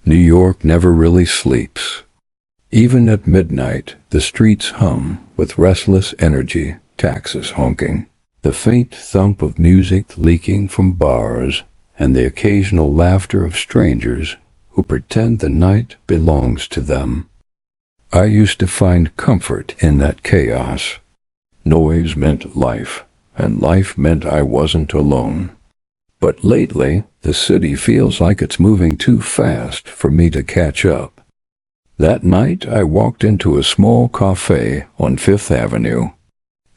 New York never really sleeps. Even at midnight, the streets hum with restless energy, taxis honking, the faint thump of music leaking from bars, and the occasional laughter of strangers who pretend the night belongs to them. I used to find comfort in that chaos. Noise meant life, and life meant I wasn't alone. But lately, the city feels like it's moving too fast for me to catch up. That night, I walked into a small cafe on Fifth Avenue.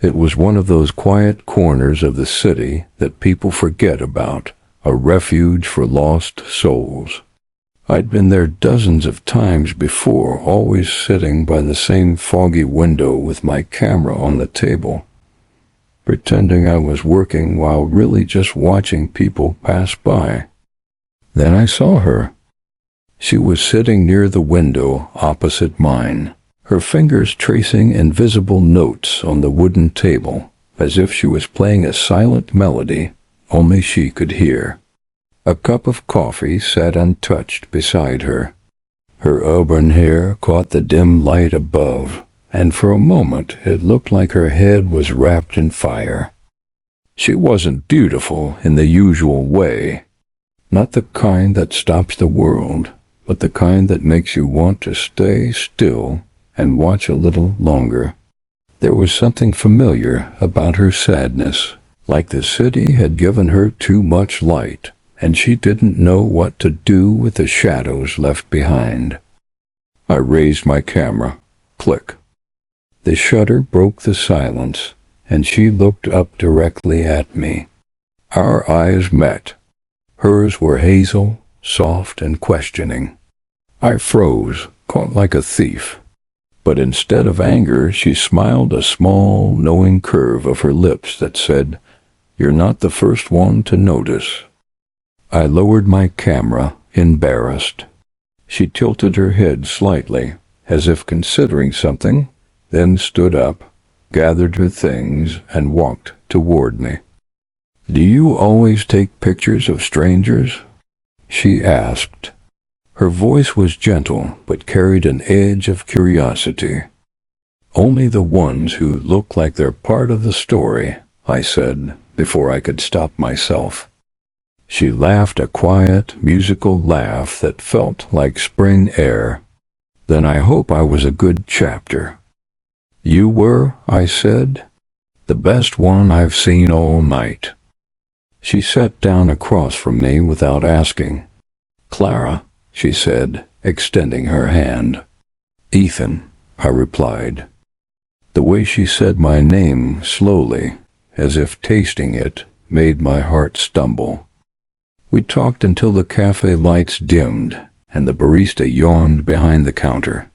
It was one of those quiet corners of the city that people forget about, a refuge for lost souls. I'd been there dozens of times before, always sitting by the same foggy window with my camera on the table, pretending I was working while really just watching people pass by. Then I saw her. She was sitting near the window opposite mine, her fingers tracing invisible notes on the wooden table, as if she was playing a silent melody only she could hear. A cup of coffee sat untouched beside her. Her auburn hair caught the dim light above, and for a moment it looked like her head was wrapped in fire. She wasn't beautiful in the usual way, not the kind that stops the world, but the kind that makes you want to stay still and watch a little longer. There was something familiar about her sadness, like the city had given her too much light, and she didn't know what to do with the shadows left behind. I raised my camera. Click. The shutter broke the silence, and she looked up directly at me. Our eyes met. Hers were hazel, soft, and questioning. I froze, caught like a thief. But instead of anger, she smiled a small, knowing curve of her lips that said, "You're not the first one to notice." I lowered my camera, embarrassed. She tilted her head slightly, as if considering something, then stood up, gathered her things, and walked toward me. "Do you always take pictures of strangers?" she asked. Her voice was gentle, but carried an edge of curiosity. "Only the ones who look like they're part of the story," I said, before I could stop myself. She laughed a quiet, musical laugh that felt like spring air. "Then I hope I was a good chapter." "You were," I said. "The best one I've seen all night." She sat down across from me without asking. "Clara," she said, extending her hand. "Ethan," I replied. The way she said my name slowly, as if tasting it, made my heart stumble. We talked until the cafe lights dimmed and the barista yawned behind the counter.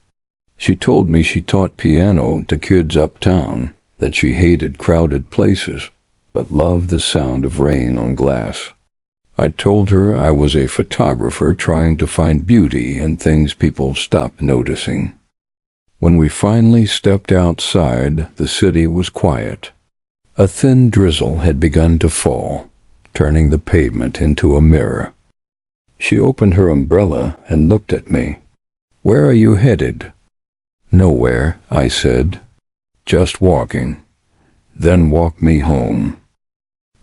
She told me she taught piano to kids uptown, that she hated crowded places, but loved the sound of rain on glass. I told her I was a photographer trying to find beauty in things people stop noticing. When we finally stepped outside, the city was quiet. A thin drizzle had begun to fall, turning the pavement into a mirror. She opened her umbrella and looked at me. "Where are you headed?" "Nowhere," I said. "Just walking." "Then walk me home."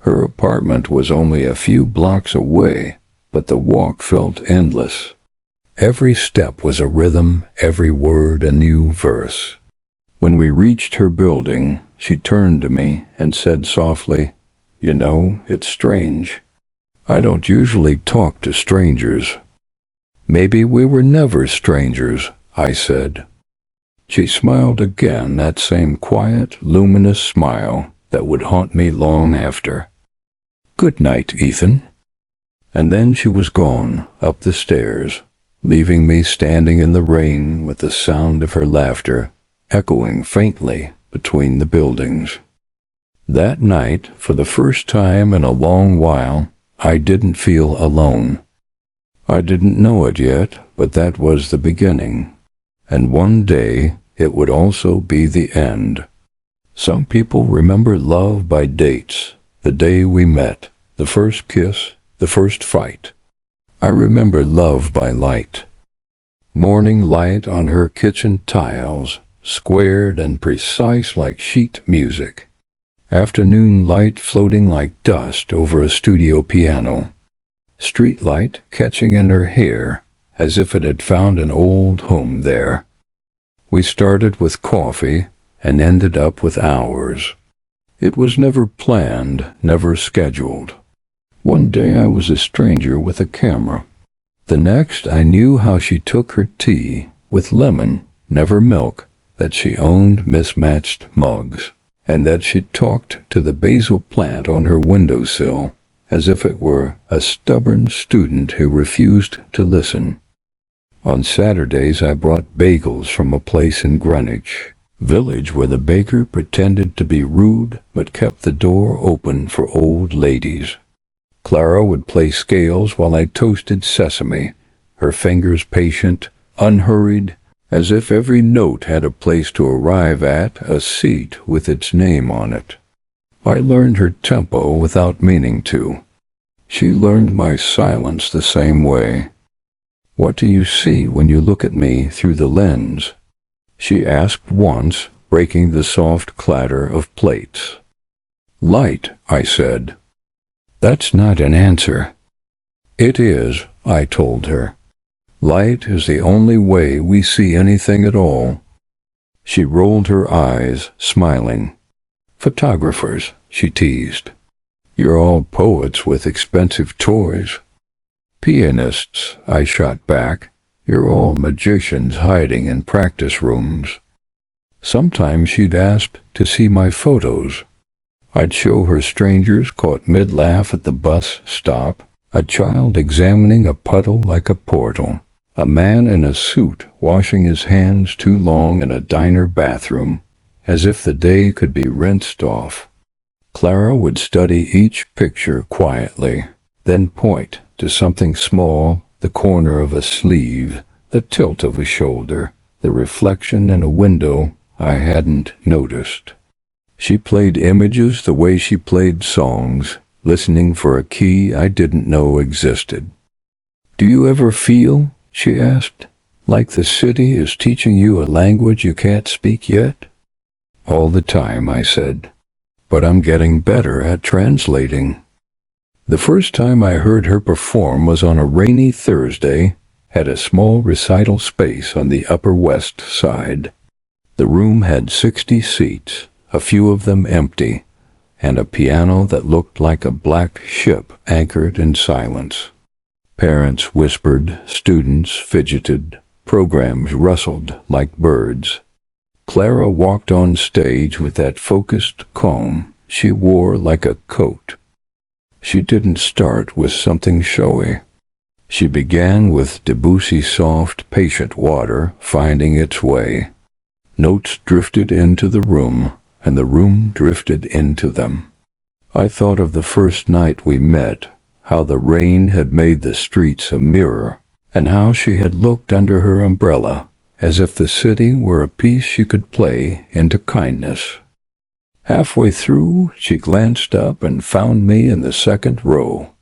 Her apartment was only a few blocks away, but the walk felt endless. Every step was a rhythm, every word a new verse. When we reached her building, she turned to me and said softly, "You know, it's strange. I don't usually talk to strangers." "Maybe we were never strangers," I said. She smiled again, that same quiet, luminous smile that would haunt me long after. "Good night, Ethan." And then she was gone, up the stairs, leaving me standing in the rain with the sound of her laughter echoing faintly between the buildings. That night, for the first time in a long while, I didn't feel alone. I didn't know it yet, but that was the beginning. And one day, it would also be the end. Some people remember love by dates, the day we met, the first kiss, the first fight. I remember love by light, Morning light on her kitchen tiles, squared and precise like sheet music. Afternoon light floating like dust over a studio piano. Street light catching in her hair, as if it had found an old home there. We started with coffee and ended up with hours. It was never planned, never scheduled. One day I was a stranger with a camera. The next I knew how she took her tea, with lemon, never milk, that she owned mismatched mugs, and that she talked to the basil plant on her windowsill, as if it were a stubborn student who refused to listen. On Saturdays I brought bagels from a place in Greenwich Village where the baker pretended to be rude but kept the door open for old ladies. Clara would play scales while I toasted sesame, her fingers patient, unhurried, as if every note had a place to arrive at, a seat with its name on it. I learned her tempo without meaning to. She learned my silence the same way. "What do you see when you look at me through the lens?" she asked once, breaking the soft clatter of plates. "Light," I said. "That's not an answer." "It is," I told her. "Light is the only way we see anything at all." She rolled her eyes, smiling. "Photographers," she teased. "You're all poets with expensive toys." "Pianists," I shot back. "You're all magicians hiding in practice rooms." Sometimes she'd ask to see my photos. I'd show her strangers caught mid-laugh at the bus stop, a child examining a puddle like a portal, a man in a suit washing his hands too long in a diner bathroom, as if the day could be rinsed off. Clara would study each picture quietly, then point to something small, the corner of a sleeve, the tilt of a shoulder, the reflection in a window I hadn't noticed. She played images the way she played songs, listening for a key I didn't know existed. "Do you ever feel," she asked, "like the city is teaching you a language you can't speak yet?" "All the time," I said. "But I'm getting better at translating." The first time I heard her perform was on a rainy Thursday at a small recital space on the Upper West Side. The room had 60 seats, a few of them empty, and a piano that looked like a black ship anchored in silence. Parents whispered, students fidgeted, programs rustled like birds. Clara walked on stage with that focused calm she wore like a coat. She didn't start with something showy. She began with Debussy's soft, patient water finding its way. Notes drifted into the room, and the room drifted into them. I thought of the first night we met, how the rain had made the streets a mirror, and how she had looked under her umbrella, as if the city were a piece she could play into kindness. Halfway through, she glanced up and found me in the second row.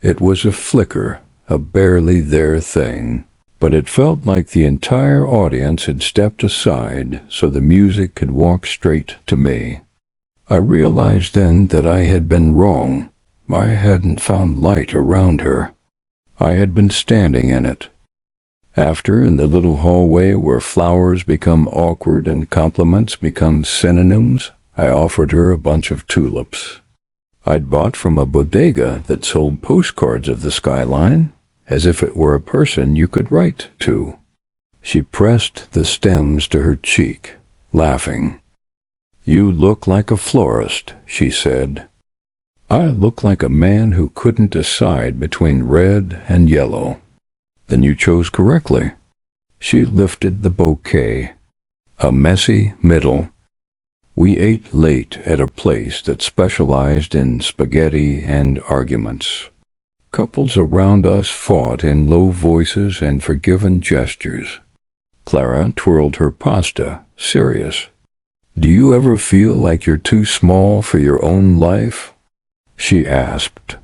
It was a flicker, a barely there thing, but it felt like the entire audience had stepped aside so the music could walk straight to me. I realized then that I had been wrong. I hadn't found light around her. I had been standing in it. After, in the little hallway where flowers become awkward and compliments become synonyms, I offered her a bunch of tulips. I'd bought from a bodega that sold postcards of the skyline, as if it were a person you could write to. She pressed the stems to her cheek, laughing. "You look like a florist," she said. "I look like a man who couldn't decide between red and yellow." "Then you chose correctly." She lifted the bouquet. A messy middle. We ate late at a place that specialized in spaghetti and arguments. Couples around us fought in low voices and forgiven gestures. Clara twirled her pasta, serious. "Do you ever feel like you're too small for your own life?" she asked.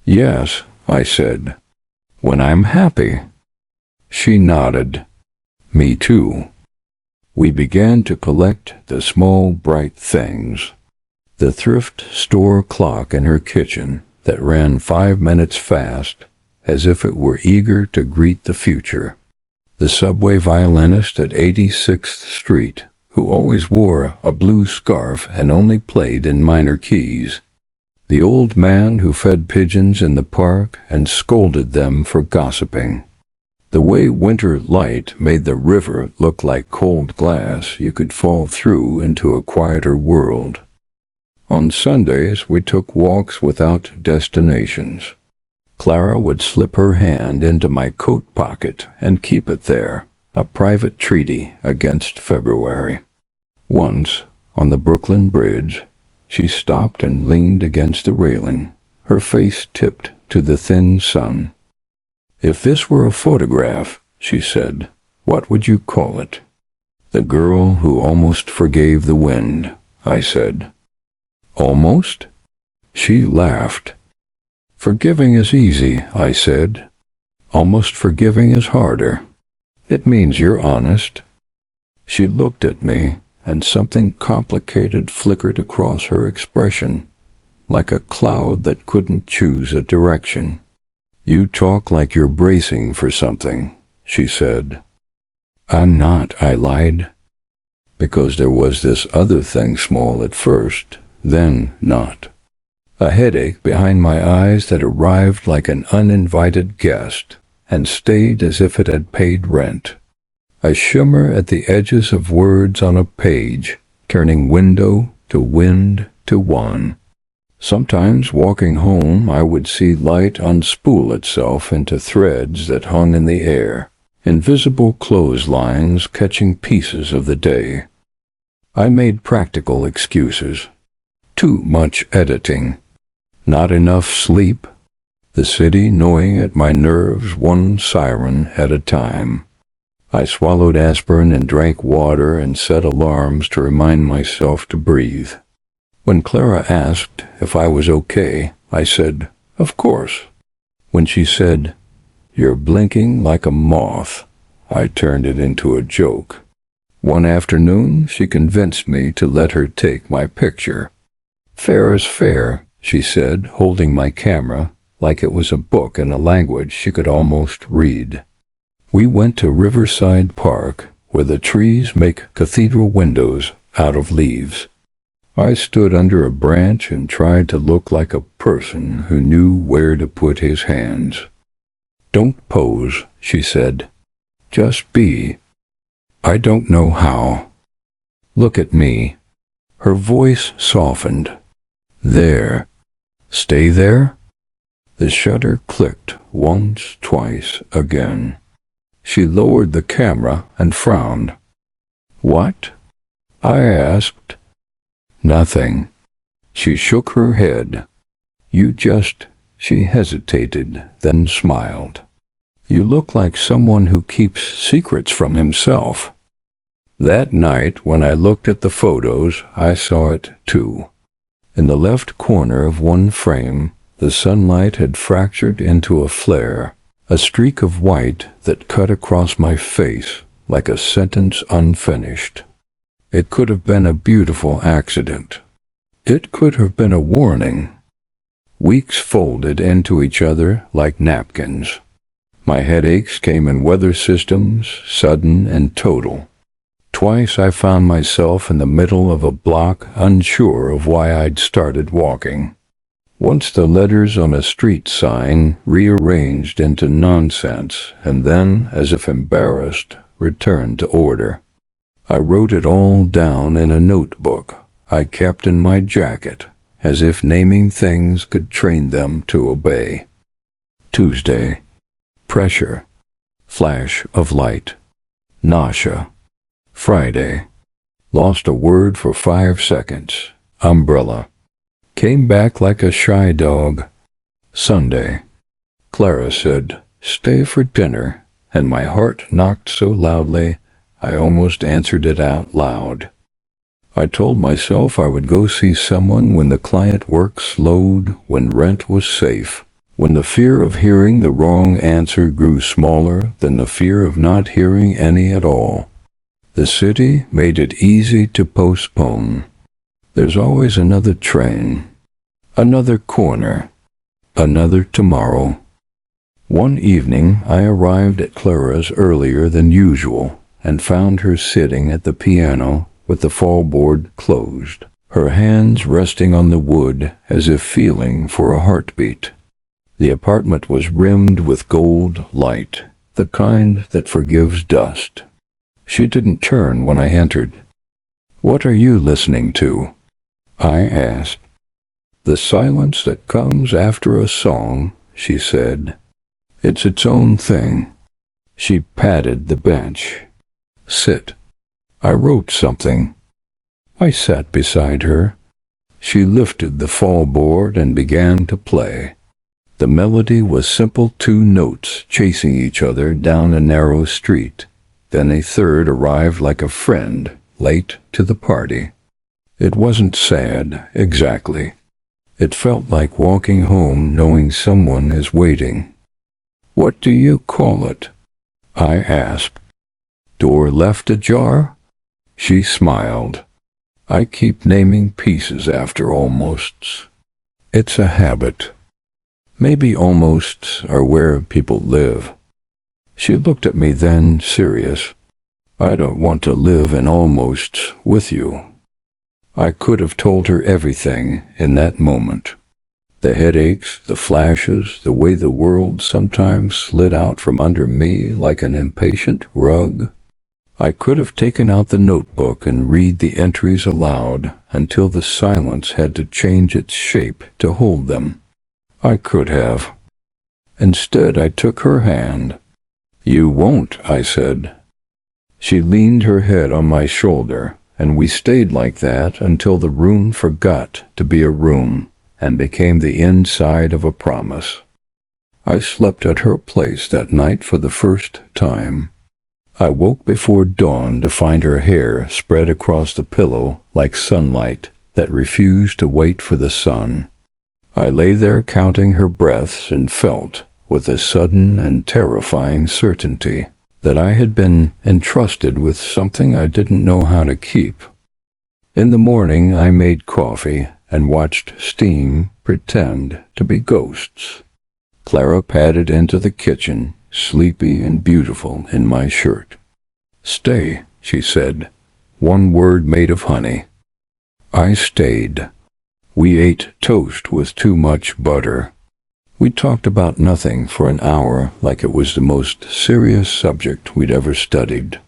"Yes," I said. "When I'm happy." She nodded. Me too. We began to collect the small, bright things. The thrift store clock in her kitchen that ran 5 minutes fast, as if it were eager to greet the future. The subway violinist at 86th Street, who always wore a blue scarf and only played in minor keys. The old man who fed pigeons in the park and scolded them for gossiping. The way winter light made the river look like cold glass you could fall through into a quieter world. On Sundays, we took walks without destinations. Clara would slip her hand into my coat pocket and keep it there, a private treaty against February. Once, on the Brooklyn Bridge, she stopped and leaned against the railing, her face tipped to the thin sun. "If this were a photograph," she said, "what would you call it?" "The Girl Who Almost Forgave the Wind," I said. "Almost?" She laughed. "Forgiving is easy," I said. "Almost forgiving is harder. It means you're honest." She looked at me, and something complicated flickered across her expression, like a cloud that couldn't choose a direction. "You talk like you're bracing for something," she said. "I'm not," I lied. "Because there was this other thing small at first, then not. A headache behind my eyes that arrived like an uninvited guest and stayed as if it had paid rent. A shimmer at the edges of words on a page, turning window to wind to one. Sometimes walking home I would see light unspool itself into threads that hung in the air, invisible clotheslines catching pieces of the day. I made practical excuses. Too much editing. Not enough sleep. The city gnawing at my nerves one siren at a time. I swallowed aspirin and drank water and set alarms to remind myself to breathe. When Clara asked if I was okay, I said, "Of course." When she said, "You're blinking like a moth," I turned it into a joke. One afternoon, she convinced me to let her take my picture. "Fair is fair," she said, holding my camera like it was a book in a language she could almost read. We went to Riverside Park, where the trees make cathedral windows out of leaves. I stood under a branch and tried to look like a person who knew where to put his hands. "Don't pose," she said. "Just be." "I don't know how." "Look at me." Her voice softened. "There. Stay there." The shutter clicked once, twice, again. She lowered the camera and frowned. "What?" I asked. "Nothing." She shook her head. "You just—" She hesitated, then smiled. "You look like someone who keeps secrets from himself." That night, when I looked at the photos, I saw it too. In the left corner of one frame, the sunlight had fractured into a flare, a streak of white that cut across my face like a sentence unfinished. It could have been a beautiful accident. It could have been a warning. Weeks folded into each other like napkins. My headaches came in weather systems, sudden and total. Twice I found myself in the middle of a block, unsure of why I'd started walking. Once the letters on a street sign rearranged into nonsense, and then, as if embarrassed, returned to order. I wrote it all down in a notebook I kept in my jacket, as if naming things could train them to obey. Tuesday. Pressure. Flash of light. Nausea. Friday. Lost a word for 5 seconds. Umbrella. Came back like a shy dog. Sunday. Clara said, "Stay for dinner," and my heart knocked so loudly I almost answered it out loud. I told myself I would go see someone when the client work slowed, when rent was safe, when the fear of hearing the wrong answer grew smaller than the fear of not hearing any at all. The city made it easy to postpone. There's always another train, another corner, another tomorrow. One evening I arrived at Clara's earlier than usual and found her sitting at the piano with the fallboard closed, her hands resting on the wood as if feeling for a heartbeat. The apartment was rimmed with gold light, the kind that forgives dust. She didn't turn when I entered. "What are you listening to?" I asked. "The silence that comes after a song," she said. "It's its own thing." She patted the bench. "Sit." I wrote something. I sat beside her. She lifted the fallboard and began to play. The melody was simple 2 notes chasing each other down a narrow street. Then a third arrived like a friend, late to the party. It wasn't sad, exactly. It felt like walking home knowing someone is waiting. "What do you call it?" I asked. "Door left ajar?" She smiled. "I keep naming pieces after almosts. It's a habit. Maybe almosts are where people live." She looked at me then, serious. "I don't want to live in almosts with you." I could have told her everything in that moment. The headaches, the flashes, the way the world sometimes slid out from under me like an impatient rug. I could have taken out the notebook and read the entries aloud until the silence had to change its shape to hold them. I could have. Instead, I took her hand. "You won't," I said. She leaned her head on my shoulder, and we stayed like that until the room forgot to be a room and became the inside of a promise. I slept at her place that night for the first time. I woke before dawn to find her hair spread across the pillow like sunlight that refused to wait for the sun. I lay there counting her breaths and felt, with a sudden and terrifying certainty, that I had been entrusted with something I didn't know how to keep. In the morning I made coffee and watched steam pretend to be ghosts. Clara padded into the kitchen, sleepy and beautiful in my shirt. "Stay," she said, one word made of honey. I stayed. We ate toast with too much butter. We talked about nothing for an hour like it was the most serious subject we'd ever studied.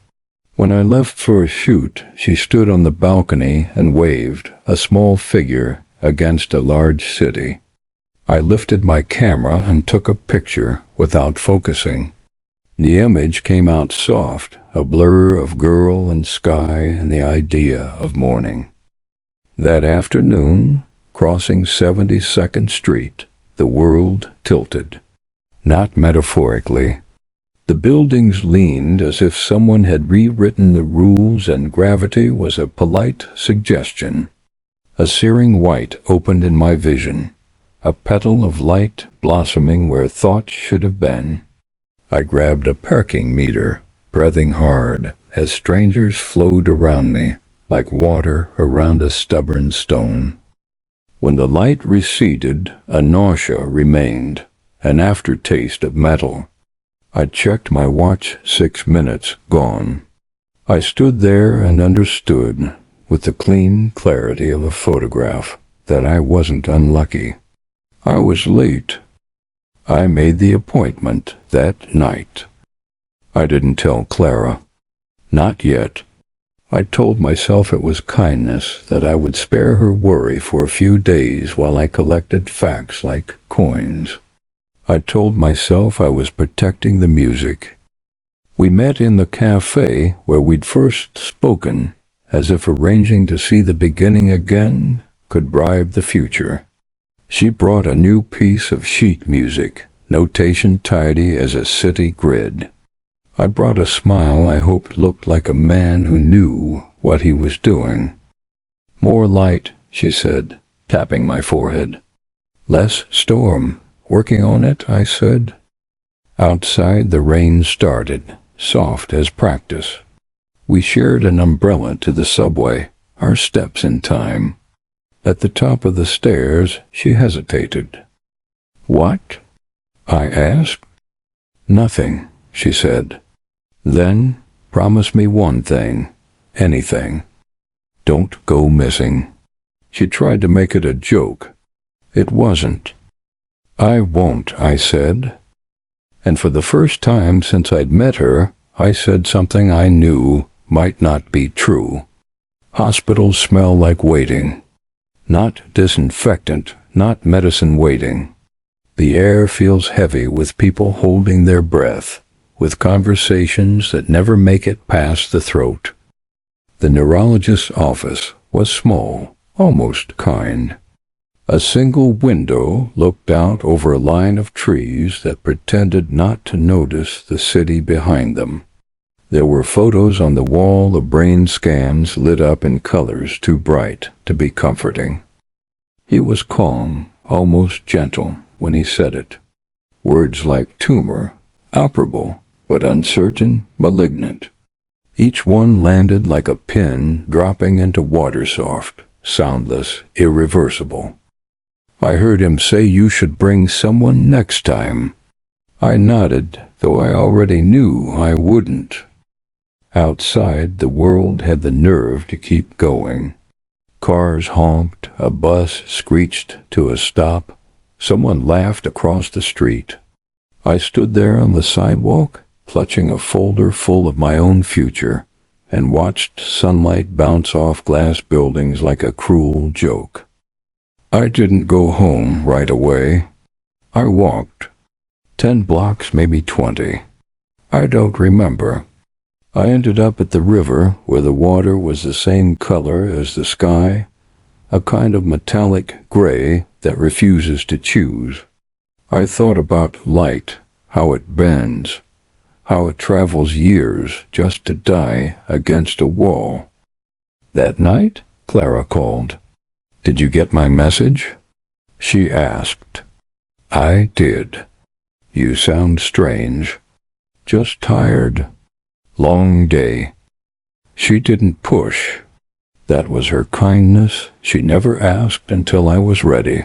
When I left for a shoot, she stood on the balcony and waved, a small figure against a large city. I lifted my camera and took a picture without focusing. The image came out soft, a blur of girl and sky and the idea of morning. That afternoon, crossing 72nd Street, the world tilted. Not metaphorically. The buildings leaned as if someone had rewritten the rules and gravity was a polite suggestion. A searing white opened in my vision, a petal of light blossoming where thought should have been. I grabbed a parking meter, breathing hard, as strangers flowed around me, like water around a stubborn stone. When the light receded, a nausea remained, an aftertaste of metal. I checked my watch, 6 minutes gone. I stood there and understood, with the clean clarity of a photograph, that I wasn't unlucky. I was late. I made the appointment that night. I didn't tell Clara. Not yet. I told myself it was kindness, that I would spare her worry for a few days while I collected facts like coins. I told myself I was protecting the music. We met in the cafe where we'd first spoken, as if arranging to see the beginning again could bribe the future. She brought a new piece of sheet music, notation tidy as a city grid. I brought a smile I hoped looked like a man who knew what he was doing. "More light," she said, tapping my forehead. "Less storm," Working on it, I said. Outside, the rain started, soft as practice. We shared an umbrella to the subway, our steps in time. At the top of the stairs, she hesitated. "What?" I asked. "Nothing," she said. "Then, promise me one thing, anything. Don't go missing." She tried to make it a joke. It wasn't. "I won't," I said. And for the first time since I'd met her, I said something I knew might not be true. Hospitals smell like waiting. Not disinfectant, not medicine waiting. The air feels heavy with people holding their breath, with conversations that never make it past the throat. The neurologist's office was small, almost kind. A single window looked out over a line of trees that pretended not to notice the city behind them. There were photos on the wall of brain scans lit up in colors too bright to be comforting. He was calm, almost gentle, when he said it. Words like tumor, operable, but uncertain, malignant. Each one landed like a pin dropping into water soft, soundless, irreversible. I heard him say you should bring someone next time. I nodded, though I already knew I wouldn't. Outside, the world had the nerve to keep going. Cars honked, a bus screeched to a stop. Someone laughed across the street. I stood there on the sidewalk, clutching a folder full of my own future, and watched sunlight bounce off glass buildings like a cruel joke. I didn't go home right away. I walked. 10 blocks, maybe 20. I don't remember. I ended up at the river where the water was the same color as the sky, a kind of metallic gray that refuses to choose. I thought about light, how it bends, how it travels years just to die against a wall. That night, Clara called. "Did you get my message?" She asked. "I did. You sound strange. Just tired. Long day." She didn't push. That was her kindness. She never asked until I was ready.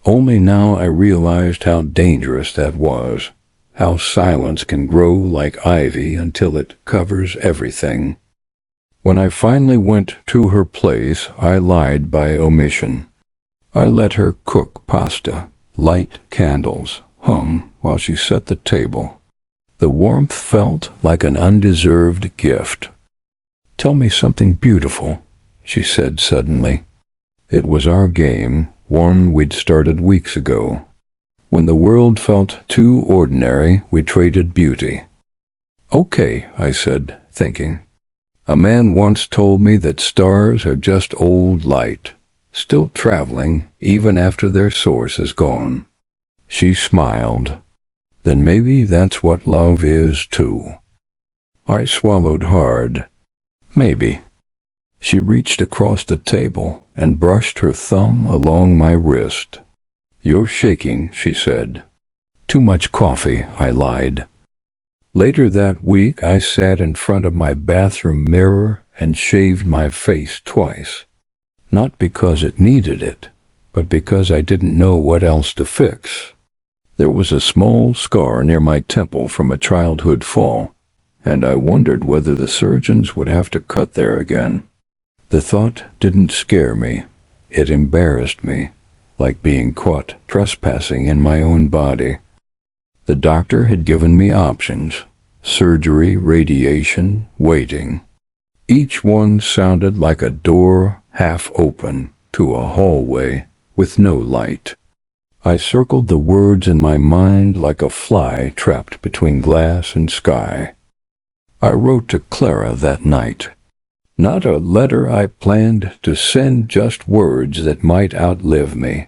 Only now I realized how dangerous that was, how silence can grow like ivy until it covers everything. When I finally went to her place, I lied by omission. I let her cook pasta, light candles, hum while she set the table. The warmth felt like an undeserved gift. "Tell me something beautiful," she said suddenly. It was our game, one we'd started weeks ago. When the world felt too ordinary, we traded beauty. "Okay," I said, thinking. "A man once told me that stars are just old light, still traveling even after their source is gone." She smiled. "Then maybe that's what love is, too." I swallowed hard. Maybe. She reached across the table and brushed her thumb along my wrist. "You're shaking," she said. "Too much coffee," I lied. Later that week, I sat in front of my bathroom mirror and shaved my face twice. Not because it needed it, but because I didn't know what else to fix. There was a small scar near my temple from a childhood fall, and I wondered whether the surgeons would have to cut there again. The thought didn't scare me. It embarrassed me, like being caught trespassing in my own body. The doctor had given me options: surgery, radiation, waiting. Each one sounded like a door half open to a hallway with no light. I circled the words in my mind like a fly trapped between glass and sky. I wrote to Clara that night. Not a letter I planned to send, just words that might outlive me.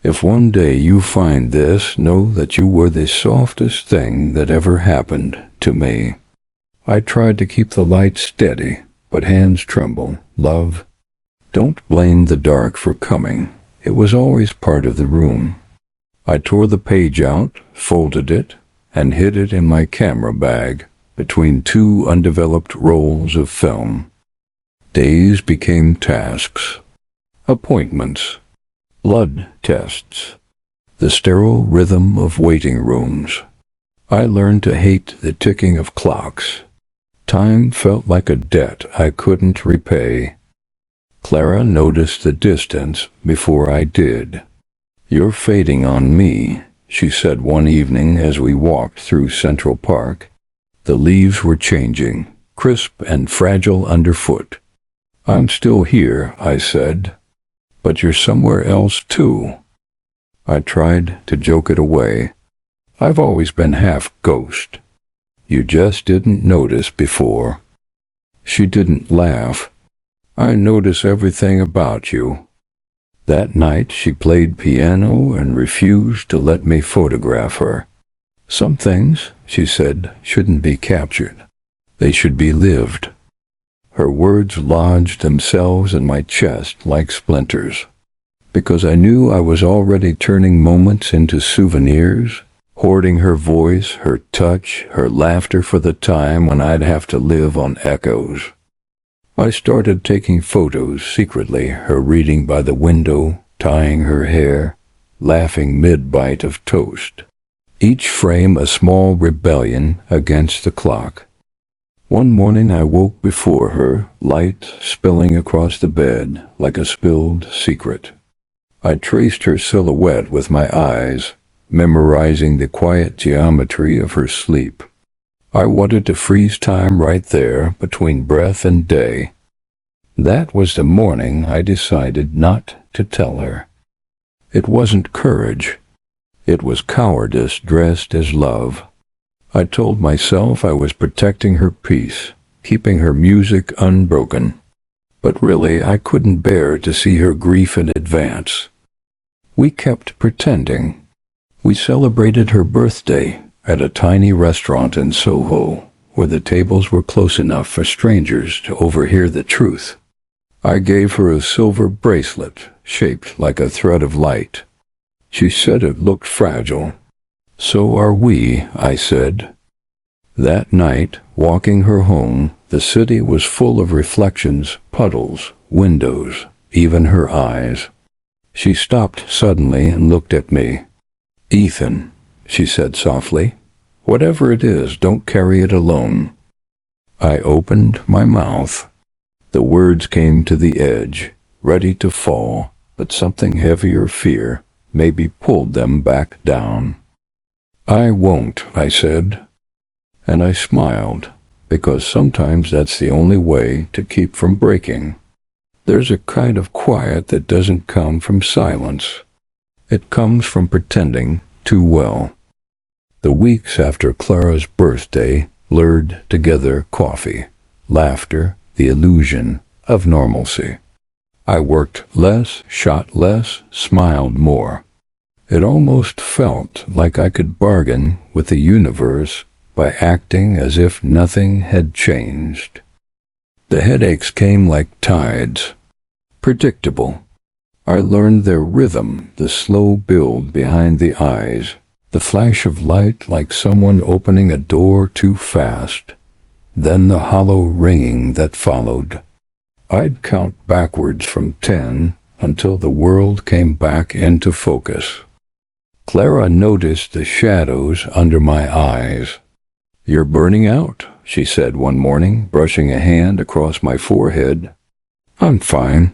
If one day you find this, know that you were the softest thing that ever happened to me. I tried to keep the light steady, but hands tremble. Love, don't blame the dark for coming. It was always part of the room. I tore the page out, folded it, and hid it in my camera bag between two undeveloped rolls of film. Days became tasks, appointments, blood tests, the sterile rhythm of waiting rooms. I learned to hate the ticking of clocks. Time felt like a debt I couldn't repay. Clara noticed the distance before I did. "You're fading on me," she said one evening as we walked through Central Park. The leaves were changing, crisp and fragile underfoot. "I'm still here," I said. "But you're somewhere else too." I tried to joke it away. "I've always been half ghost. You just didn't notice before." She didn't laugh. "I notice everything about you." That night she played piano and refused to let me photograph her. "Some things," she said, "shouldn't be captured. They should be lived." Her words lodged themselves in my chest like splinters. Because I knew I was already turning moments into souvenirs, hoarding her voice, her touch, her laughter for the time when I'd have to live on echoes. I started taking photos secretly, her reading by the window, tying her hair, laughing mid-bite of toast. Each frame a small rebellion against the clock. One morning I woke before her, light spilling across the bed like a spilled secret. I traced her silhouette with my eyes, memorizing the quiet geometry of her sleep. I wanted to freeze time right there between breath and day. That was the morning I decided not to tell her. It wasn't courage. It was cowardice dressed as love. I told myself I was protecting her peace, keeping her music unbroken. But really, I couldn't bear to see her grief in advance. We kept pretending. We celebrated her birthday at a tiny restaurant in Soho, where the tables were close enough for strangers to overhear the truth. I gave her a silver bracelet shaped like a thread of light. She said it looked fragile. "So are we," I said. That night, walking her home, the city was full of reflections, puddles, windows, even her eyes. She stopped suddenly and looked at me. "Ethan," she said softly, "whatever it is, don't carry it alone." I opened my mouth. The words came to the edge, ready to fall, but something heavier, fear, maybe pulled them back down. "I won't," I said. And I smiled, because sometimes that's the only way to keep from breaking. There's a kind of quiet that doesn't come from silence. It comes from pretending too well. The weeks after Clara's birthday blurred together coffee, laughter, the illusion of normalcy. I worked less, shot less, smiled more. It almost felt like I could bargain with the universe by acting as if nothing had changed. The headaches came like tides, predictable. I learned their rhythm, the slow build behind the eyes, the flash of light like someone opening a door too fast, then the hollow ringing that followed. I'd count backwards from 10 until the world came back into focus. Clara noticed the shadows under my eyes. "You're burning out," she said one morning, brushing a hand across my forehead. "I'm fine."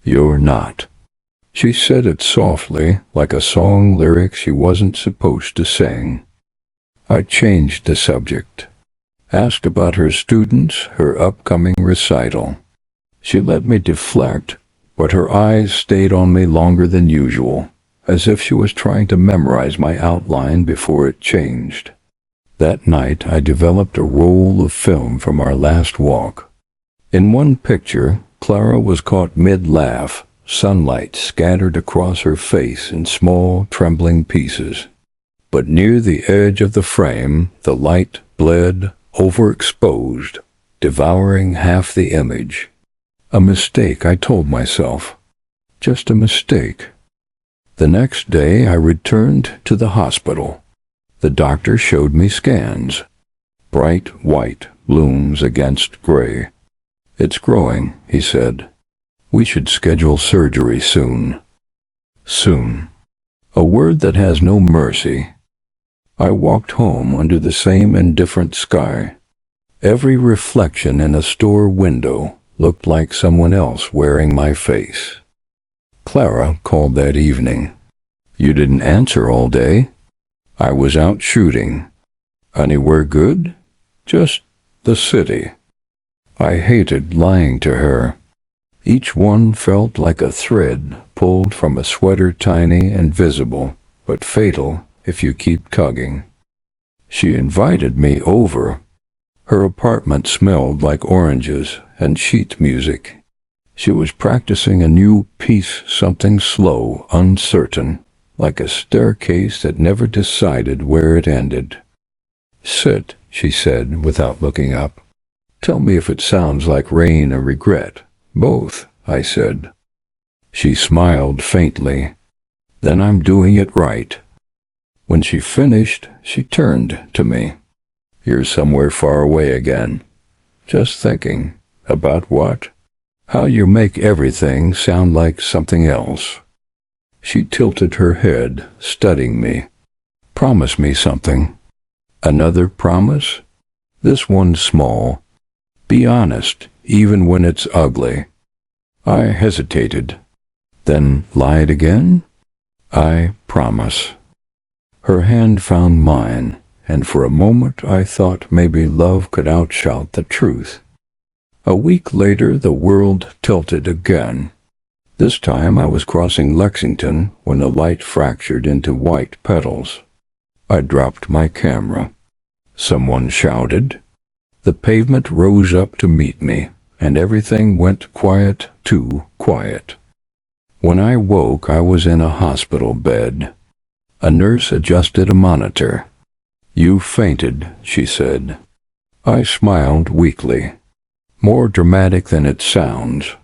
"You're not." She said it softly, like a song lyric she wasn't supposed to sing. I changed the subject. Asked about her students, her upcoming recital. She let me deflect, but her eyes stayed on me longer than usual, as if she was trying to memorize my outline before it changed. That night I developed a roll of film from our last walk. In one picture, Clara was caught mid-laugh, sunlight scattered across her face in small, trembling pieces. But near the edge of the frame, the light bled, overexposed, devouring half the image. A mistake, I told myself. Just a mistake. The next day I returned to the hospital. The doctor showed me scans. Bright white blooms against gray. It's growing, he said. We should schedule surgery soon. Soon. A word that has no mercy. I walked home under the same indifferent sky. Every reflection in a store window looked like someone else wearing my face. Clara called that evening. You didn't answer all day. I was out shooting. Anywhere good? Just the city. I hated lying to her. Each one felt like a thread pulled from a sweater, tiny and visible, but fatal if you keep tugging. She invited me over. Her apartment smelled like oranges and sheet music. She was practicing a new piece, something slow, uncertain, like a staircase that never decided where it ended. Sit, she said without looking up. Tell me if it sounds like rain or regret. Both, I said. She smiled faintly. Then I'm doing it right. When she finished, she turned to me. You're somewhere far away again. Just thinking. About what? How you make everything sound like something else. She tilted her head, studying me. Promise me something. Another promise? This one's small. Be honest, even when it's ugly. I hesitated. Then lied again? I promise. Her hand found mine, and for a moment I thought maybe love could outshout the truth. A week later the world tilted again. This time I was crossing Lexington when the light fractured into white petals. I dropped my camera. Someone shouted. The pavement rose up to meet me, and everything went quiet, too quiet. When I woke, I was in a hospital bed. A nurse adjusted a monitor. You fainted, she said. I smiled weakly. More dramatic than it sounds.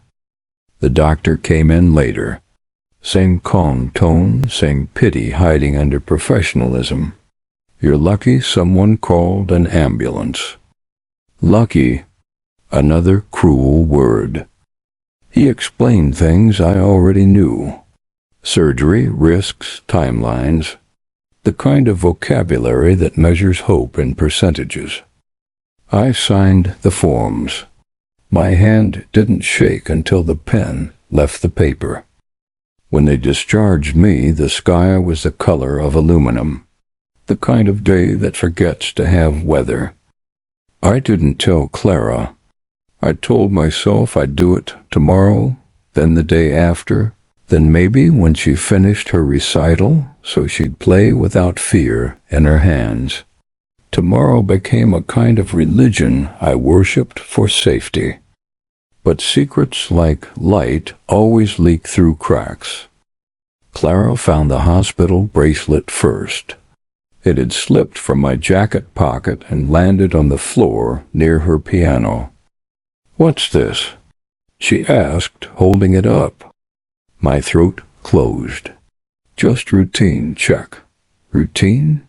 The doctor came in later. Same calm tone, same pity hiding under professionalism. You're lucky someone called an ambulance. Lucky. Another cruel word. He explained things I already knew. Surgery, risks, timelines. The kind of vocabulary that measures hope in percentages. I signed the forms. My hand didn't shake until the pen left the paper. When they discharged me, the sky was the color of aluminum. The kind of day that forgets to have weather. I didn't tell Clara. I told myself I'd do it tomorrow, then the day after, then maybe when she finished her recital, so she'd play without fear in her hands. Tomorrow became a kind of religion I worshipped for safety. But secrets like light always leak through cracks. Clara found the hospital bracelet first. It had slipped from my jacket pocket and landed on the floor near her piano. What's this? She asked, holding it up. My throat closed. Just routine, check. Routine?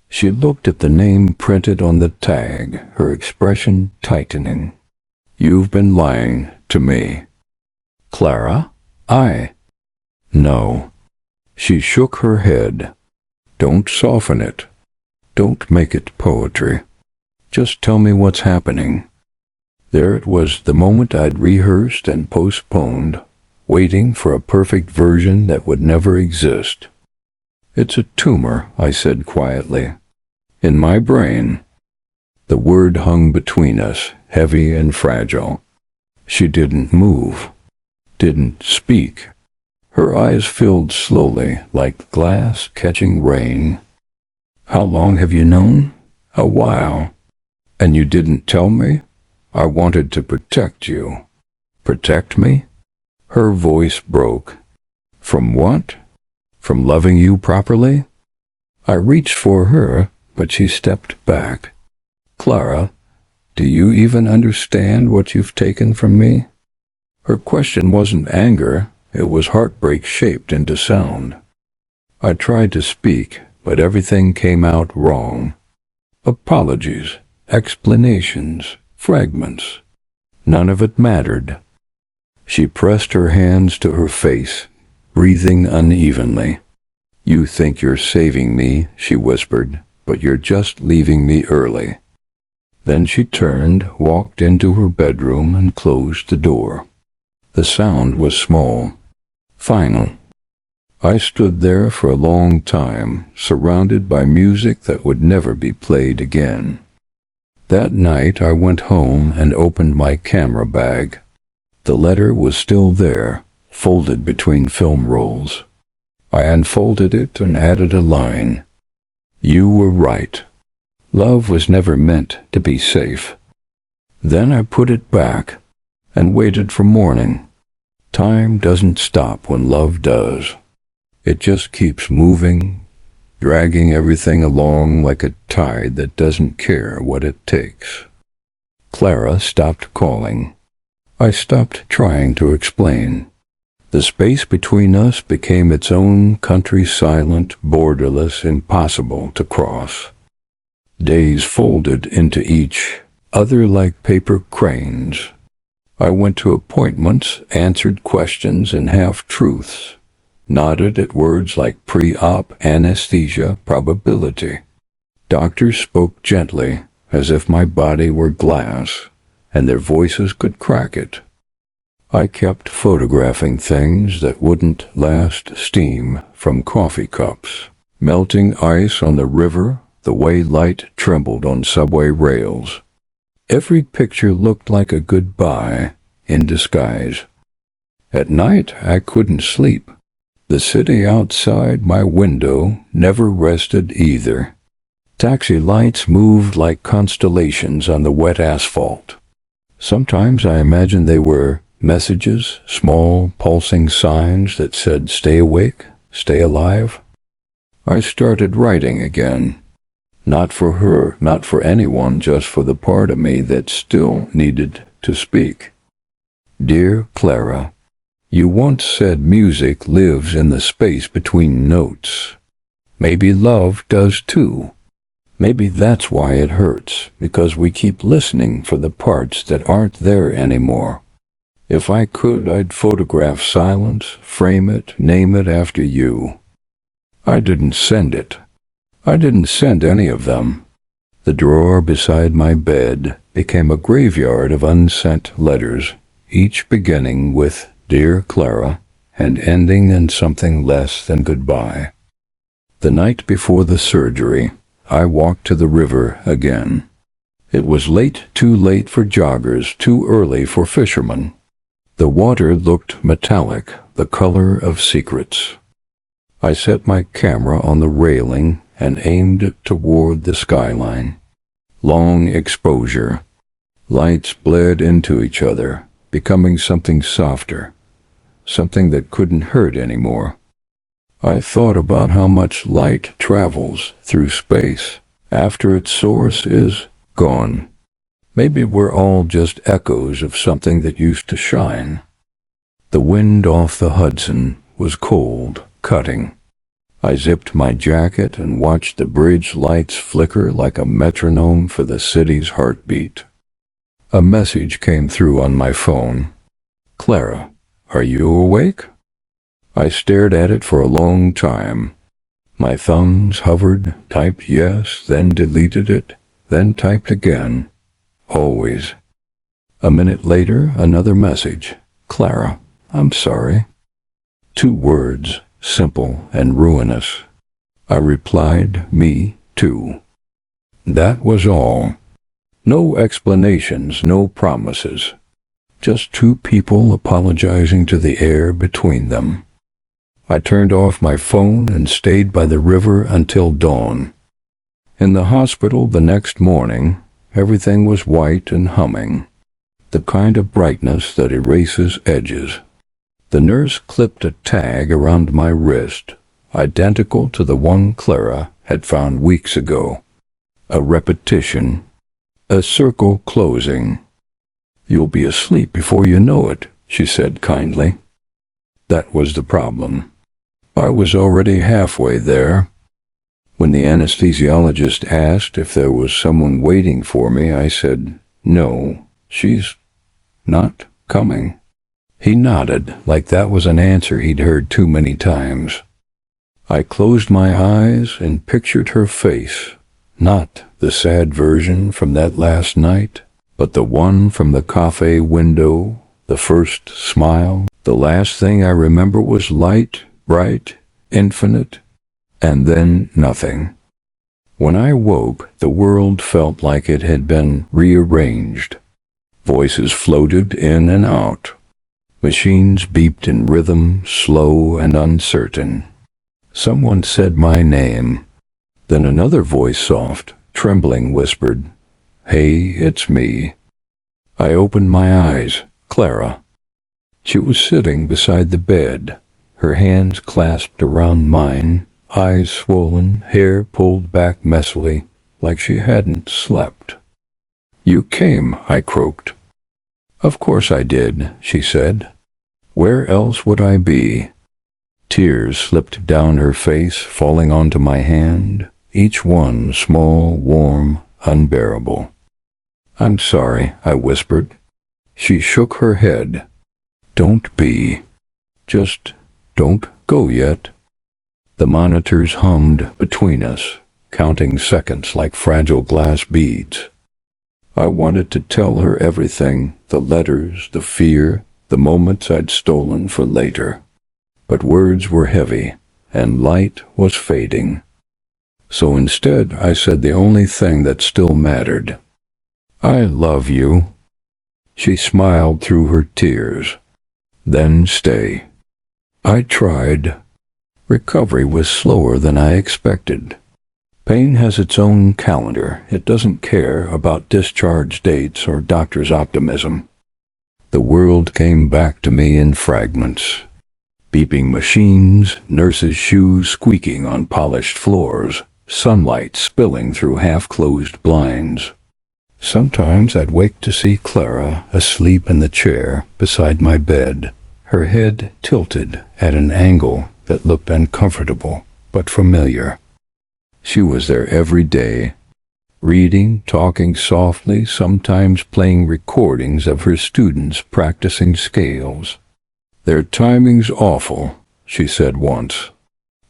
She looked at the name printed on the tag, her expression tightening. You've been lying to me. Clara? No. She shook her head. Don't soften it. Don't make it poetry. Just tell me what's happening. There it was, the moment I'd rehearsed and postponed, waiting for a perfect version that would never exist. It's a tumor, I said quietly. In my brain. The word hung between us, heavy and fragile. She didn't move. Didn't speak. Her eyes filled slowly, like glass catching rain. How long have you known? A while. And you didn't tell me? I wanted to protect you. Protect me? Her voice broke. From what? From loving you properly? I reached for her, but she stepped back. Clara, do you even understand what you've taken from me? Her question wasn't anger, it was heartbreak shaped into sound. I tried to speak, but everything came out wrong. Apologies, explanations, fragments. None of it mattered. She pressed her hands to her face, breathing unevenly. "You think you're saving me," she whispered, "but you're just leaving me early." Then she turned, walked into her bedroom, and closed the door. The sound was small, final. I stood there for a long time, surrounded by music that would never be played again. That night I went home and opened my camera bag. The letter was still there, folded between film rolls. I unfolded it and added a line. "You were right. Love was never meant to be safe." Then I put it back and waited for morning. Time doesn't stop when love does. It just keeps moving, dragging everything along like a tide that doesn't care what it takes. Clara stopped calling. I stopped trying to explain. The space between us became its own country, silent, borderless, impossible to cross. Days folded into each other like paper cranes. I went to appointments, answered questions and half-truths, nodded at words like pre-op, anesthesia, probability. Doctors spoke gently, as if my body were glass, and their voices could crack it. I kept photographing things that wouldn't last: steam from coffee cups, melting ice on the river, the way light trembled on subway rails. Every picture looked like a goodbye in disguise. At night I couldn't sleep. The city outside my window never rested either. Taxi lights moved like constellations on the wet asphalt. Sometimes I imagined they were messages, small, pulsing signs that said, "Stay awake, stay alive." I started writing again. Not for her, not for anyone, just for the part of me that still needed to speak. Dear Clara, you once said music lives in the space between notes. Maybe love does too. Maybe that's why it hurts, because we keep listening for the parts that aren't there anymore. If I could, I'd photograph silence, frame it, name it after you. I didn't send it. I didn't send any of them. The drawer beside my bed became a graveyard of unsent letters, each beginning with "Dear Clara" and ending in something less than goodbye. The night before the surgery, I walked to the river again. It was late, too late for joggers, too early for fishermen. The water looked metallic, the color of secrets. I set my camera on the railing and aimed it toward the skyline. Long exposure. Lights bled into each other, becoming something softer, something that couldn't hurt anymore. I thought about how much light travels through space after its source is gone. Maybe we're all just echoes of something that used to shine. The wind off the Hudson was cold, cutting. I zipped my jacket and watched the bridge lights flicker like a metronome for the city's heartbeat. A message came through on my phone. "Clara, are you awake?" I stared at it for a long time. My thumbs hovered, typed yes, then deleted it, then typed again. Always. A minute later, another message. "Clara, I'm sorry." 2 words, simple and ruinous. I replied, "Me too." That was all. No explanations, no promises. Just 2 people apologizing to the air between them. I turned off my phone and stayed by the river until dawn. In the hospital the next morning, everything was white and humming, the kind of brightness that erases edges. The nurse clipped a tag around my wrist, identical to the one Clara had found weeks ago. A repetition, a circle closing. "You'll be asleep before you know it," she said kindly. That was the problem. I was already halfway there. When the anesthesiologist asked if there was someone waiting for me, I said, "No, she's not coming." He nodded, like that was an answer he'd heard too many times. I closed my eyes and pictured her face, not the sad version from that last night, but the one from the cafe window, the first smile. The last thing I remember was light, bright, infinite, and then nothing. When I woke, the world felt like it had been rearranged. Voices floated in and out. Machines beeped in rhythm, slow and uncertain. Someone said my name. Then another voice, soft, trembling, whispered, "Hey, it's me." I opened my eyes. Clara. She was sitting beside the bed, her hands clasped around mine, eyes swollen, hair pulled back messily, like she hadn't slept. "You came," I croaked. "Of course I did," she said. "Where else would I be?" Tears slipped down her face, falling onto my hand, each one small, warm, unbearable. "I'm sorry," I whispered. She shook her head. "Don't be. Just don't go yet." The monitors hummed between us, counting seconds like fragile glass beads. I wanted to tell her everything, the letters, the fear, the moments I'd stolen for later. But words were heavy, and light was fading. So instead, I said the only thing that still mattered. "I love you." She smiled through her tears. "Then stay." I tried. Recovery was slower than I expected. Pain has its own calendar. It doesn't care about discharge dates or doctor's optimism. The world came back to me in fragments. Beeping machines, nurses' shoes squeaking on polished floors, sunlight spilling through half-closed blinds. Sometimes I'd wake to see Clara asleep in the chair beside my bed, her head tilted at an angle that looked uncomfortable but familiar. She was there every day, reading, talking softly, sometimes playing recordings of her students practicing scales. "Their timing's awful," she said once.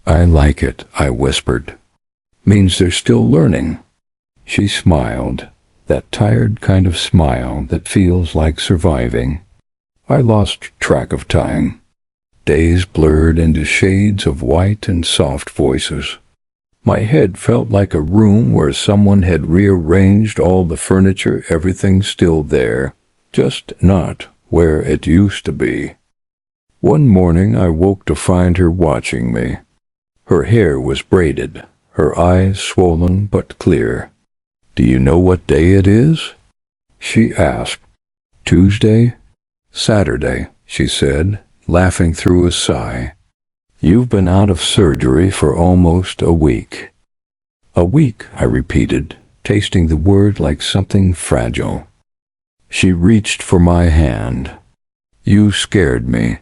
"I like it," I whispered. "Means they're still learning." She smiled, that tired kind of smile that feels like surviving. I lost track of time. Days blurred into shades of white and soft voices. My head felt like a room where someone had rearranged all the furniture, everything still there, just not where it used to be. One morning I woke to find her watching me. Her hair was braided, her eyes swollen but clear. "Do you know what day it is?" she asked. "Tuesday?" "Saturday," she said, laughing through a sigh. "You've been out of surgery for almost a week." "A week," I repeated, tasting the word like something fragile. She reached for my hand. "You scared me."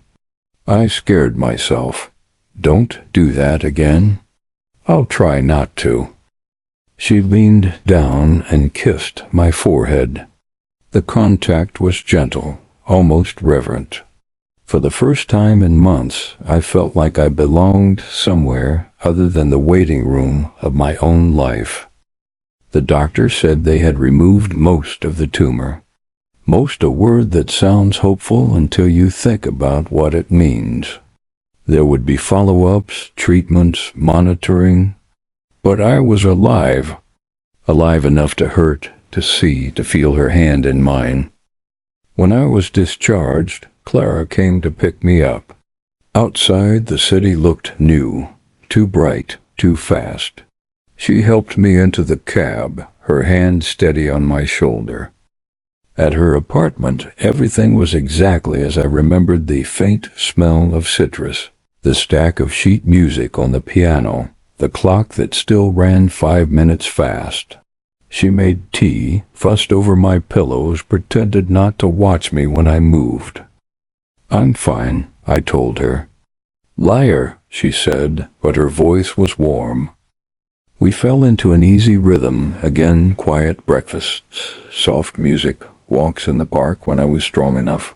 "I scared myself." "Don't do that again." "I'll try not to." She leaned down and kissed my forehead. The contact was gentle, almost reverent. For the first time in months, I felt like I belonged somewhere other than the waiting room of my own life. The doctor said they had removed most of the tumor. Most a word that sounds hopeful until you think about what it means. There would be follow-ups, treatments, monitoring. But I was alive. Alive enough to hurt, to see, to feel her hand in mine. When I was discharged, Clara came to pick me up. Outside, the city looked new, too bright, too fast. She helped me into the cab, her hand steady on my shoulder. At her apartment, everything was exactly as I remembered: the faint smell of citrus, the stack of sheet music on the piano, the clock that still ran 5 minutes fast. She made tea, fussed over my pillows, pretended not to watch me when I moved. "I'm fine," I told her. "Liar," she said, but her voice was warm. We fell into an easy rhythm, again quiet breakfasts, soft music, walks in the park when I was strong enough.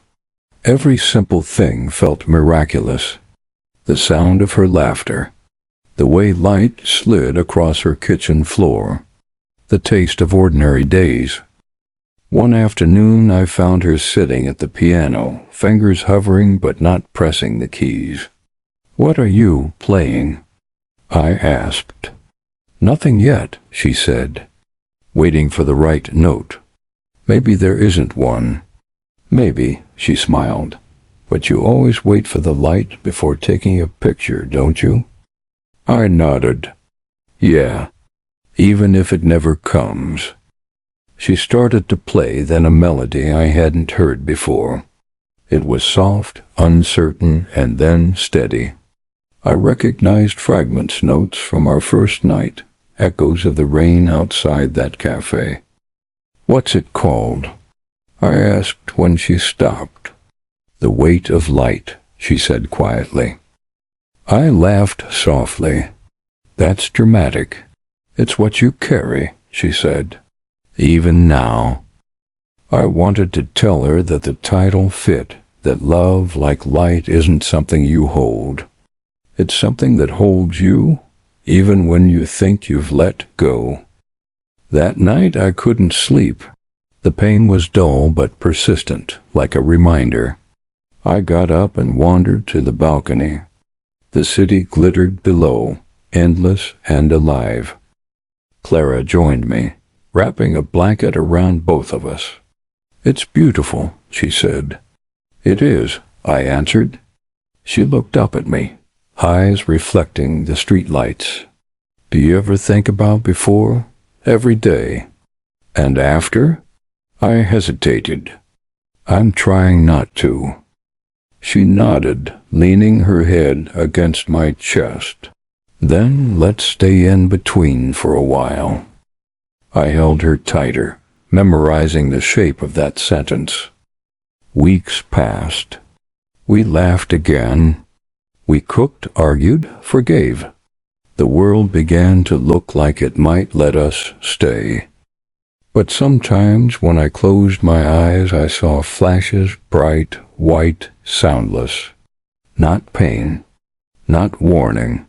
Every simple thing felt miraculous. The sound of her laughter, the way light slid across her kitchen floor, the taste of ordinary days. One afternoon I found her sitting at the piano, fingers hovering but not pressing the keys. "What are you playing?" I asked. "Nothing yet," she said, waiting for the right note. "Maybe there isn't one." "Maybe," she smiled, "but you always wait for the light before taking a picture, don't you?" I nodded. "Yeah, even if it never comes." She started to play then a melody I hadn't heard before. It was soft, uncertain, and then steady. I recognized fragments, notes from our first night, echoes of the rain outside that cafe. "What's it called?" I asked when she stopped. "The Weight of Light," she said quietly. I laughed softly. "That's dramatic. It's what you carry," she said. "Even now." I wanted to tell her that the title fit, that love, like light, isn't something you hold. It's something that holds you, even when you think you've let go. That night I couldn't sleep. The pain was dull but persistent, like a reminder. I got up and wandered to the balcony. The city glittered below, endless and alive. Clara joined me, wrapping a blanket around both of us. "It's beautiful," she said. "It is," I answered. She looked up at me, eyes reflecting the streetlights. "Do you ever think about before? Every day. And after?" I hesitated. "I'm trying not to." She nodded, leaning her head against my chest. "Then let's stay in between for a while." I held her tighter, memorizing the shape of that sentence. Weeks passed. We laughed again. We cooked, argued, forgave. The world began to look like it might let us stay. But sometimes when I closed my eyes, I saw flashes, bright, white, soundless. Not pain, not warning.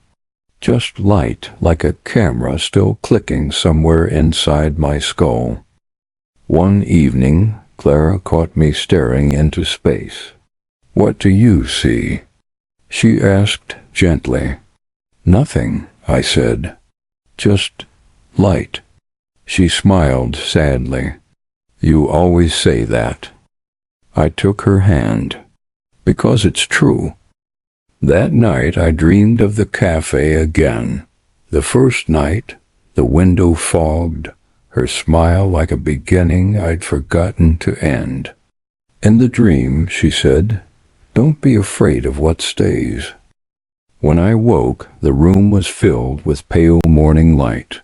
Just light, like a camera still clicking somewhere inside my skull. One evening, Clara caught me staring into space. "What do you see?" she asked gently. "Nothing," I said. "Just light." She smiled sadly. "You always say that." I took her hand. "Because it's true." That night I dreamed of the cafe again. The first night, the window fogged, her smile like a beginning I'd forgotten to end. In the dream, she said, "Don't be afraid of what stays." When I woke, the room was filled with pale morning light.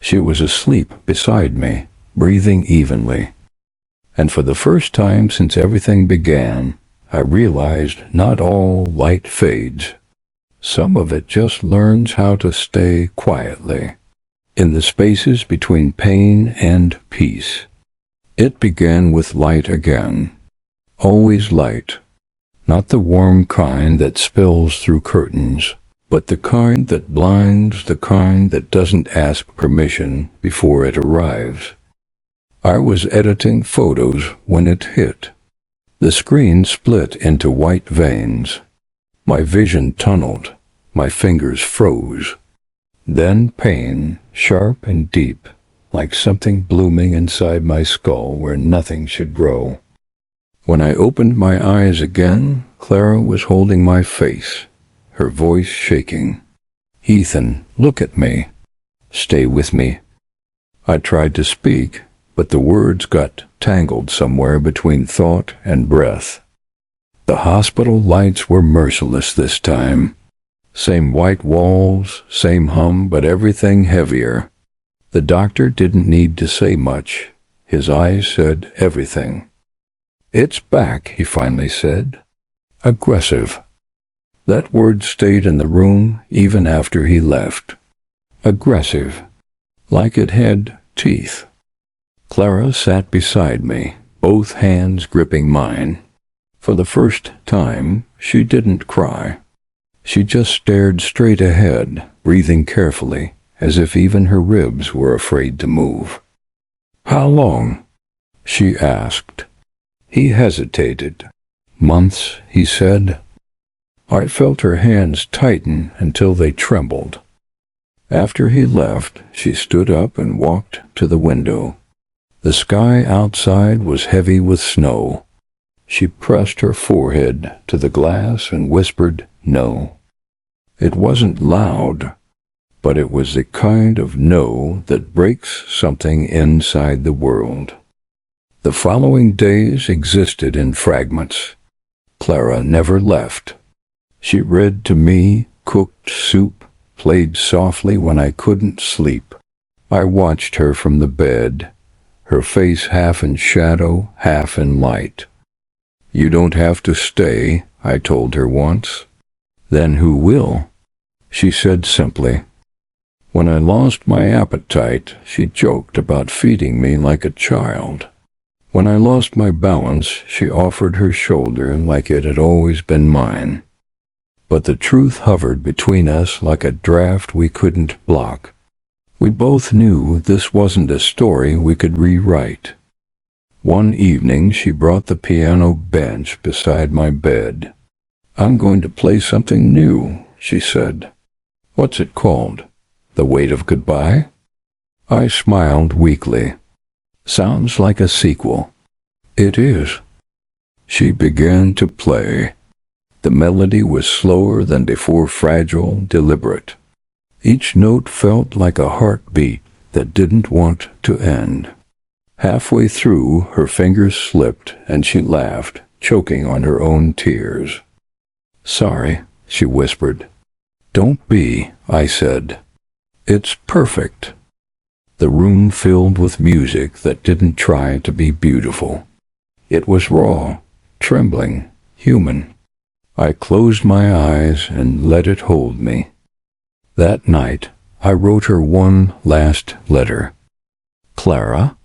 She was asleep beside me, breathing evenly. And for the first time since everything began, I realized not all light fades. Some of it just learns how to stay quietly, in the spaces between pain and peace. It began with light again. Always light. Not the warm kind that spills through curtains, but the kind that blinds, the kind that doesn't ask permission before it arrives. I was editing photos when it hit. The screen split into white veins. My vision tunneled. My fingers froze. Then pain, sharp and deep, like something blooming inside my skull where nothing should grow. When I opened my eyes again, Clara was holding my face, her voice shaking. "Ethan, look at me. Stay with me." I tried to speak, but the words got tangled somewhere between thought and breath. The hospital lights were merciless this time. Same white walls, same hum, but everything heavier. The doctor didn't need to say much. His eyes said everything. "It's back," he finally said. "Aggressive." That word stayed in the room even after he left. Aggressive, like it had teeth. Clara sat beside me, both hands gripping mine. For the first time, she didn't cry. She just stared straight ahead, breathing carefully, as if even her ribs were afraid to move. "How long?" she asked. He hesitated. "Months," he said. I felt her hands tighten until they trembled. After he left, she stood up and walked to the window. The sky outside was heavy with snow. She pressed her forehead to the glass and whispered, "No." It wasn't loud, but it was the kind of no that breaks something inside the world. The following days existed in fragments. Clara never left. She read to me, cooked soup, played softly when I couldn't sleep. I watched her from the bed, her face half in shadow, half in light. "You don't have to stay," I told her once. "Then who will?" she said simply. When I lost my appetite, she joked about feeding me like a child. When I lost my balance, she offered her shoulder like it had always been mine. But the truth hovered between us like a draft we couldn't block. We both knew this wasn't a story we could rewrite. One evening she brought the piano bench beside my bed. "I'm going to play something new," she said. "What's it called? The Weight of Goodbye?" I smiled weakly. "Sounds like a sequel." "It is." She began to play. The melody was slower than before, fragile, deliberate. Each note felt like a heartbeat that didn't want to end. Halfway through, her fingers slipped and she laughed, choking on her own tears. "Sorry," she whispered. "Don't be," I said. "It's perfect." The room filled with music that didn't try to be beautiful. It was raw, trembling, human. I closed my eyes and let it hold me. That night, I wrote her one last letter. "Clara,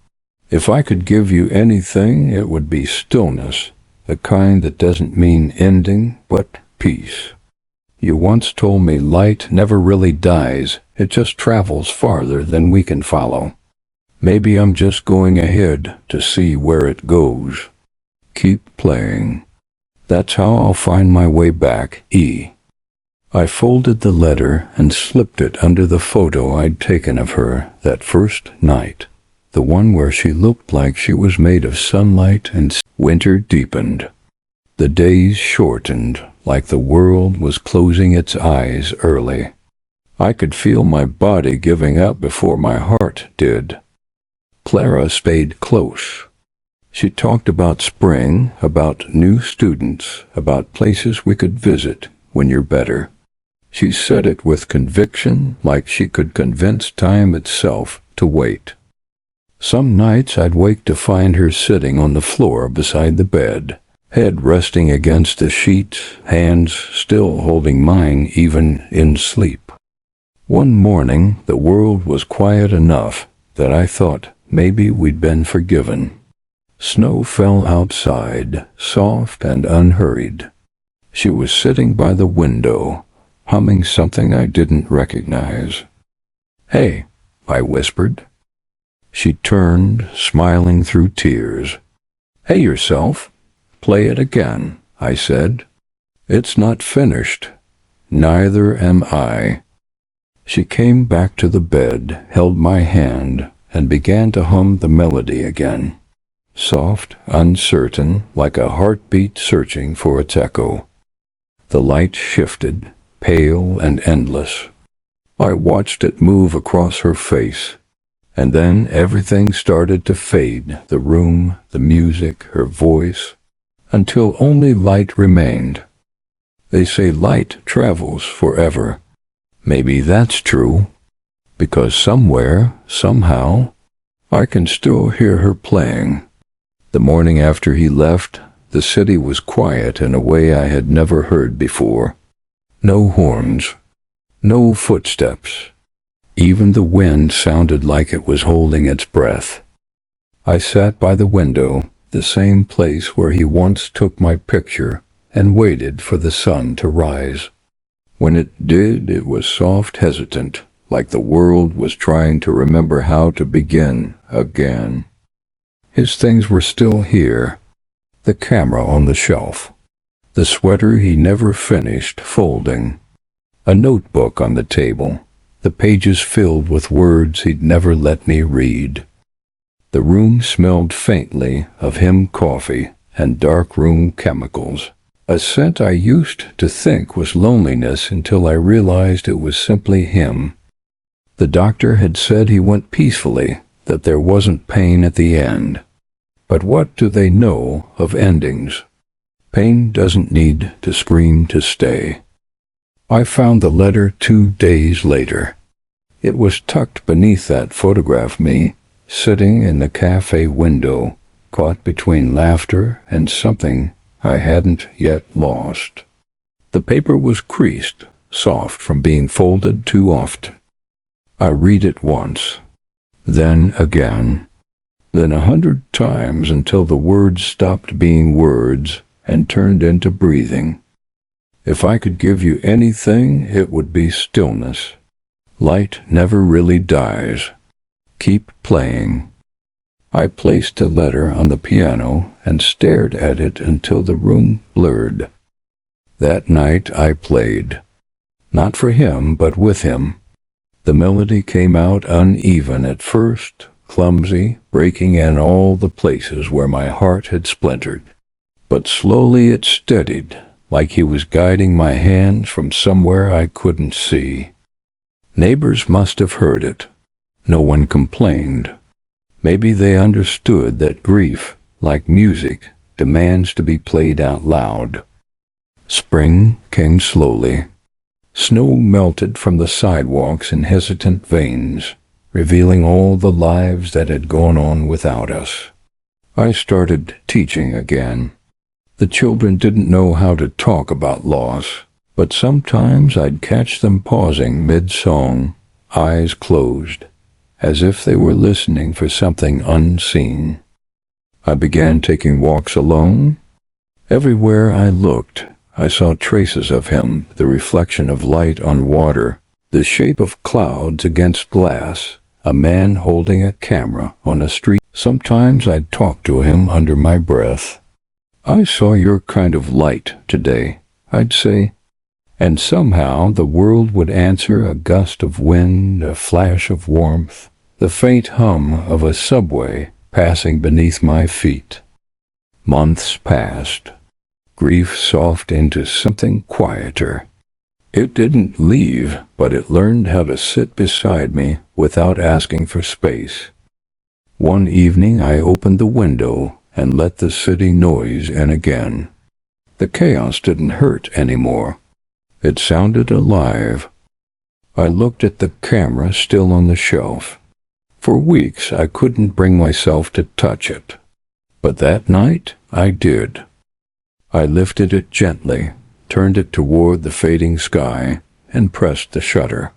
if I could give you anything, it would be stillness, the kind that doesn't mean ending, but peace. You once told me light never really dies, it just travels farther than we can follow. Maybe I'm just going ahead to see where it goes. Keep playing. That's how I'll find my way back, E." I folded the letter and slipped it under the photo I'd taken of her that first night, the one where she looked like she was made of sunlight and winter deepened. The days shortened, like the world was closing its eyes early. I could feel my body giving up before my heart did. Clara stayed close. She talked about spring, about new students, about places we could visit when you're better. She said it with conviction, like she could convince time itself to wait. Some nights I'd wake to find her sitting on the floor beside the bed, head resting against the sheets, hands still holding mine even in sleep. One morning the world was quiet enough that I thought maybe we'd been forgiven. Snow fell outside, soft and unhurried. She was sitting by the window, humming something I didn't recognize. "Hey," I whispered. She turned, smiling through tears. "Hey yourself. Play it again," I said. "It's not finished. Neither am I." She came back to the bed, held my hand, and began to hum the melody again. Soft, uncertain, like a heartbeat searching for its echo. The light shifted, pale and endless. I watched it move across her face, and then everything started to fade, the room, the music, her voice, until only light remained. They say light travels forever. Maybe that's true, because somewhere, somehow, I can still hear her playing. The morning after he left, the city was quiet in a way I had never heard before. No horns, no footsteps. Even the wind sounded like it was holding its breath. I sat by the window, the same place where he once took my picture, and waited for the sun to rise. When it did, it was soft, hesitant, like the world was trying to remember how to begin again. His things were still here, the camera on the shelf, the sweater he never finished folding, a notebook on the table, the pages filled with words he'd never let me read. The room smelled faintly of him coffee and dark-room chemicals, a scent I used to think was loneliness until I realized it was simply him. The doctor had said he went peacefully, that there wasn't pain at the end. But what do they know of endings? Pain doesn't need to scream to stay. I found the letter 2 days later. It was tucked beneath that photograph me, sitting in the cafe window, caught between laughter and something I hadn't yet lost. The paper was creased, soft from being folded too often. I read it once, then again, then 100 times until the words stopped being words and turned into breathing. If I could give you anything, it would be stillness. Light never really dies. Keep playing. I placed the letter on the piano and stared at it until the room blurred. That night I played. Not for him, but with him. The melody came out uneven at first, clumsy, breaking in all the places where my heart had splintered. But slowly it steadied, like he was guiding my hands from somewhere I couldn't see. Neighbors must have heard it. No one complained. Maybe they understood that grief, like music, demands to be played out loud. Spring came slowly. Snow melted from the sidewalks in hesitant veins, revealing all the lives that had gone on without us. I started teaching again. The children didn't know how to talk about loss, but sometimes I'd catch them pausing mid-song, eyes closed, as if they were listening for something unseen. I began taking walks alone. Everywhere I looked, I saw traces of him, the reflection of light on water, the shape of clouds against glass, a man holding a camera on a street. Sometimes I'd talk to him under my breath. "I saw your kind of light today," I'd say. And somehow the world would answer, a gust of wind, a flash of warmth, the faint hum of a subway passing beneath my feet. Months passed. Grief softened into something quieter. It didn't leave, but it learned how to sit beside me without asking for space. One evening I opened the window and let the city noise in again. The chaos didn't hurt anymore. It sounded alive. I looked at the camera still on the shelf. For weeks I couldn't bring myself to touch it. But that night I did. I lifted it gently, turned it toward the fading sky, and pressed the shutter.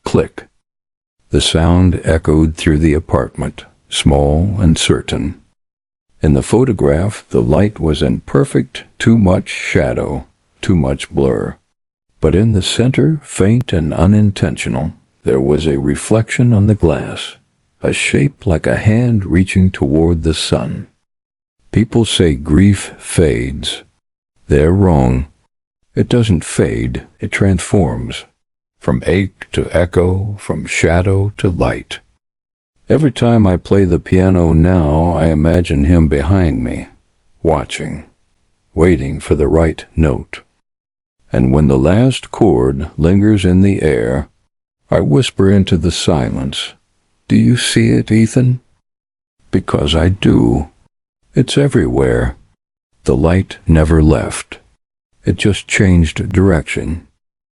Click. The sound echoed through the apartment, small and certain. In the photograph, the light was in perfect, too much shadow, too much blur. But in the center, faint and unintentional, there was a reflection on the glass, a shape like a hand reaching toward the sun. People say grief fades. They're wrong. It doesn't fade, it transforms. From ache to echo, from shadow to light. Every time I play the piano now, I imagine him behind me, watching, waiting for the right note. And when the last chord lingers in the air, I whisper into the silence, "Do you see it, Ethan?" Because I do. It's everywhere. The light never left. It just changed direction.